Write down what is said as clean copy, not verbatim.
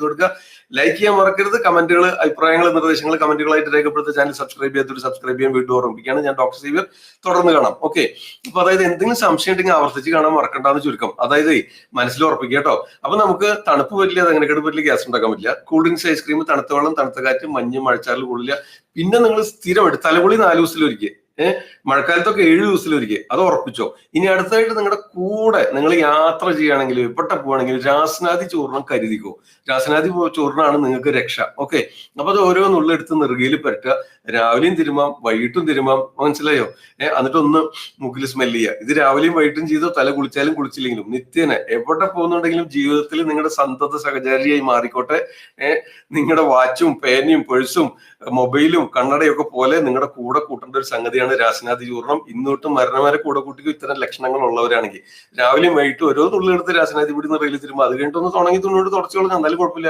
കൊടുക്കുക, ലൈക്ക് ചെയ്യാൻ മറക്കരുത്. കമന്റുകൾ, അഭിപ്രായങ്ങൾ, നിർദ്ദേശങ്ങൾ കമന്റുകളായിട്ട് രേഖപ്പെടുത്തുക. ചാനൽ സബ്സ്ക്രൈബ് ചെയ്യാത്തൊരു സബ്സ്ക്രൈബ് ചെയ്യാൻ വീണ്ടും ഓർമ്മിപ്പിക്കുകയാണ്. ഞാൻ ഡോക്ടർ സേവ്യർ. തുടർന്ന് കാണാം. ഓക്കെ. അപ്പൊ അതായത് എന്തെങ്കിലും സംശയം ഉണ്ടെങ്കിൽ ആവർത്തിച്ച് കാണാൻ മറക്കണ്ടെന്ന് ചുരുക്കം. അതായത് മനസ്സിൽ ഉറപ്പിക്കുക കേട്ടോ. അപ്പൊ നമുക്ക് തണുപ്പ് പറ്റില്ല, തങ്ങനെക്കേട് പറ്റില്ല, ഗ്യാസ് ഉണ്ടാക്കാൻ പറ്റില്ല. കൂൾ ഡ്രിങ്ക്സ്, ഐസ്ക്രീം, തണുത്ത വെള്ളം, തണുത്ത കാറ്റ്, മഞ്ഞ്, മഴച്ചാറിൽ കൊള്ളില്ല. പിന്നെ നിങ്ങൾ സ്ഥിരം തലകുളി 4 ദിവസത്തിലൊരിക്കൽ, മഴക്കാലത്തൊക്കെ 7 ദിവസത്തിലൊരിക്കൽ, അത് ഉറപ്പിച്ചോ. ഇനി അടുത്തായിട്ട് നിങ്ങളുടെ കൂടെ നിങ്ങൾ യാത്ര ചെയ്യുകയാണെങ്കിൽ, എവിടെ പോവുകയാണെങ്കിൽ രാസനാദി ചൂർണം കരുതിക്കോ. രാസനാദി ചൂർണ്ണമാണ് നിങ്ങൾക്ക് രക്ഷ. ഓക്കെ. അപ്പൊ അത് ഓരോ നുള്ളെടുത്ത് നെറുകയിൽ പരട്ടുക. രാവിലെയും തിരുമാം, വൈകിട്ടും തിരുമാം. മനസ്സിലായോ? എന്നിട്ട് ഒന്ന് മുക്കിൽ സ്മെല് ചെയ്യുക. ഇത് രാവിലെയും വൈകിട്ടും ചെയ്തോ, തല കുളിച്ചാലും കുളിച്ചില്ലെങ്കിലും നിത്യേന എവിടെ പോകുന്നുണ്ടെങ്കിലും ജീവിതത്തിൽ നിങ്ങളുടെ സന്തത സഹചാരിയായി മാറിക്കോട്ടെ. നിങ്ങളുടെ വാച്ചും പേനയും പേഴ്സും മൊബൈലും കണ്ണടയും ഒക്കെ പോലെ നിങ്ങളുടെ കൂടെ കൂട്ടേണ്ട ഒരു സംഗതിയാണ് രാസനാദി ചൂർണം. ഇന്നോട്ടും മരണം വരെ കൂടെ കൂട്ടിക്കും ഇത്തരം ലക്ഷണങ്ങൾ ഉള്ളവരാണെങ്കിൽ രാവിലെയും വൈകിട്ടും ഓരോ നുള്ളെടുത്ത് രാസനാദി പിടി നിറയിൽ തരുമ്പോൾ അത് കഴിഞ്ഞിട്ടൊന്ന് തുടങ്ങി തുണോട് തുടച്ചോളാം, എന്നാലും കുഴപ്പമില്ല.